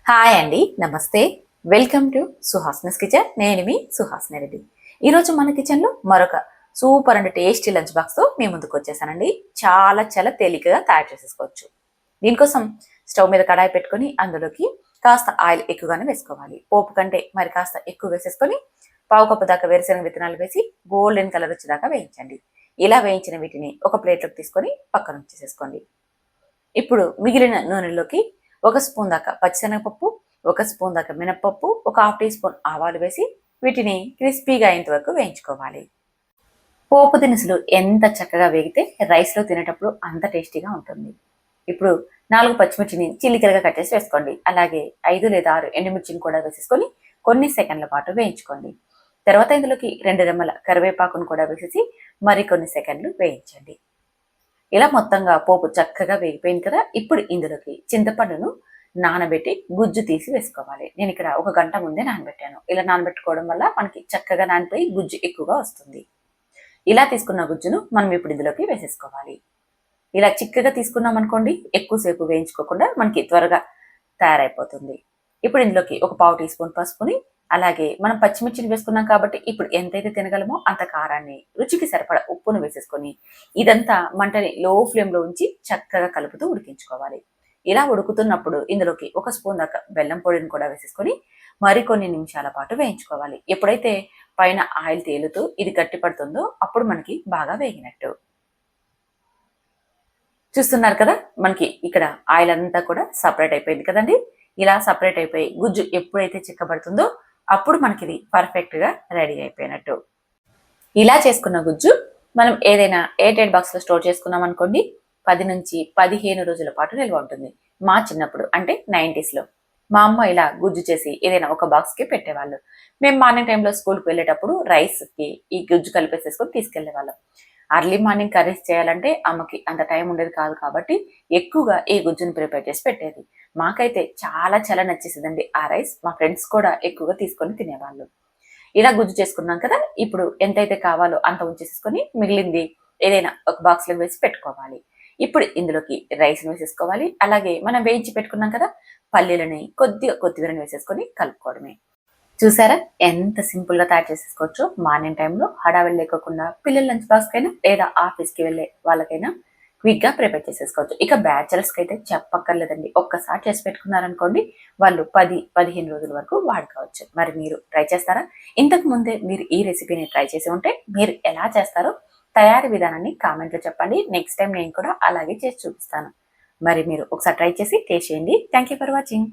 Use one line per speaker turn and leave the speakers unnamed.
Hi అండి, నమస్తే. Welcome to Suhasini's kitchen. నేను మీ సుహాస్ని రెడ్డి. ఈరోజు మన కిచెన్లో మరొక సూపర్ అండ్ టేస్టీ లంచ్ బాక్స్తో మీ ముందుకు వచ్చేసానండి. చాలా తేలికగా తయారు చేసేసుకోవచ్చు. దీనికోసం స్టవ్ మీద కడాయి పెట్టుకొని అందులోకి కాస్త ఆయిల్ ఎక్కువగానే వేసుకోవాలి. పోపు కంటే మరి కాస్త ఎక్కువ వేసేసుకొని పావు కప్పు దాకా వేరుశనగ విత్తనాలు వేసి గోల్డెన్ కలర్ వచ్చేదాకా వేయించండి. ఇలా వేయించిన వీటిని ఒక ప్లేట్లోకి తీసుకొని పక్కన ఉంచేసేసుకోండి. ఇప్పుడు మిగిలిన నూనెలోకి 1 స్పూన్ దాకా పచ్చిశనగపప్పు, 1 స్పూన్ దాకా మినప్పప్పు, ఒక హాఫ్ టీ స్పూన్ ఆవాలు వేసి వీటిని క్రిస్పీగా అయ్యేంత వరకు వేయించుకోవాలి. పోపు దినుసులు ఎంత చక్కగా వేగితే రైస్లో తినేటప్పుడు అంత టేస్టీగా ఉంటుంది. ఇప్పుడు 4 పచ్చిమిర్చిని చిల్లికలుగా కట్ చేసి వేసుకోండి. అలాగే 5 లేదా 6 ఎండుమిర్చిని కూడా వేసేసుకొని కొన్ని సెకండ్ల పాటు వేయించుకోండి. తర్వాత ఇందులోకి 2 రెమ్మల కరివేపాకును కూడా వేసేసి మరికొన్ని సెకండ్లు వేయించండి. ఇలా మొత్తంగా పోపు చక్కగా వేగిపోయింది కదా. ఇప్పుడు ఇందులోకి చింతపండును నానబెట్టి గుజ్జు తీసి వేసుకోవాలి. నేను ఇక్కడ 1 గంట ముందే నానబెట్టాను. ఇలా నానబెట్టుకోవడం వల్ల మనకి చక్కగా నానిపోయి గుజ్జు ఎక్కువగా వస్తుంది. ఇలా తీసుకున్న గుజ్జును మనం ఇప్పుడు ఇందులోకి వేసేసుకోవాలి. ఇలా చిక్కగా తీసుకున్నాం అనుకోండి, ఎక్కువసేపు వేయించుకోకుండా మనకి త్వరగా తయారైపోతుంది. ఇప్పుడు ఇందులోకి ఒక పావు టీ స్పూన్ పసుపుని, అలాగే మనం పచ్చిమిర్చిని వేసుకున్నాం కాబట్టి ఇప్పుడు ఎంతైతే తినగలమో అంత కారాన్ని, రుచికి సరిపడా ఉప్పును వేసేసుకొని ఇదంతా మంటని లో ఫ్లేమ్లో ఉంచి చక్కగా కలుపుతూ ఉడికించుకోవాలి. ఇలా ఉడుకుతున్నప్పుడు ఇందులోకి 1 స్పూన్ దాకా బెల్లం పొడిని కూడా వేసేసుకొని మరికొన్ని నిమిషాల పాటు వేయించుకోవాలి. ఎప్పుడైతే పైన ఆయిల్ తేలుతూ ఇది గట్టి పడుతుందో అప్పుడు మనకి బాగా వేగినట్టు. చూస్తున్నారు కదా, మనకి ఇక్కడ ఆయిల్ అంతా కూడా సపరేట్ అయిపోయింది కదండి. ఇలా సపరేట్ అయిపోయి గుజ్జు ఎప్పుడైతే చిక్కబడుతుందో అప్పుడు మనకి ఇది పర్ఫెక్ట్ గా రెడీ అయిపోయినట్టు. ఇలా చేసుకున్న గుజ్జు మనం ఏదైనా ఎయిర్టైట్ బాక్స్ లో స్టోర్ చేసుకున్నాం అనుకోండి, 10 నుంచి 15 రోజుల పాటు నిల్వ ఉంటుంది. మా చిన్నప్పుడు అంటే 90s లో మా అమ్మ ఇలా గుజ్జు చేసి ఏదైనా ఒక బాక్స్ కి పెట్టేవాళ్ళు. మేము మార్నింగ్ టైంలో స్కూల్కి వెళ్ళేటప్పుడు రైస్ కి ఈ గుజ్జు కలిపేసేసుకొని తీసుకెళ్లే వాళ్ళం. అర్లీ మార్నింగ్ కర్రీస్ చేయాలంటే అమ్మకి అంత టైం ఉండేది కాదు కాబట్టి ఎక్కువగా ఈ గుజ్జును ప్రిపేర్ చేసి పెట్టేది. మాకైతే చాలా నచ్చేసిందండి ఆ రైస్. మా ఫ్రెండ్స్ కూడా ఎక్కువగా తీసుకొని తినేవాళ్ళు. ఇలా గుజ్జు చేసుకున్నాం కదా, ఇప్పుడు ఎంతైతే కావాలో అంత ఉంచేసుకొని మిగిలింది ఏదైనా ఒక బాక్స్ లో వేసి పెట్టుకోవాలి. ఇప్పుడు ఇందులోకి రైస్ వేసేసుకోవాలి. అలాగే మనం వేయించి పెట్టుకున్నాం కదా పల్లీలని కొద్దిగా కొత్తిమీరని వేసేసుకొని కలుపుకోవడమే. చూసారా ఎంత సింపుల్ గా తయారు చేసేసుకోవచ్చు. మార్నింగ్ టైంలో హడావిడి లేకోకుండా పిల్లల లంచ్ బాక్స్ కైనా లేదా ఆఫీస్ కి వెళ్ళే వాళ్ళకైనా క్విక్ గా ప్రిపేర్ చేసేసుకోవచ్చు. ఇక బ్యాచిలర్స్ కి అయితే చెప్పక్కర్లేదండి. ఒక్కసారి చేసి పెట్టుకున్నారనుకోండి, వాళ్ళు 10-15 రోజుల వరకు వాడుకోవచ్చు. మరి మీరు ట్రై చేస్తారా? ఇంతకు ముందే మీరు ఈ రెసిపీని ట్రై చేసి ఉంటే మీరు ఎలా చేస్తారో తయారీ విధానాన్ని కామెంట్ లో చెప్పండి. నెక్స్ట్ టైం నేను కూడా అలాగే చేసి చూపిస్తాను. మరి మీరు ఒకసారి ట్రై చేసి టేస్ట్ చేయండి. Thank you for watching.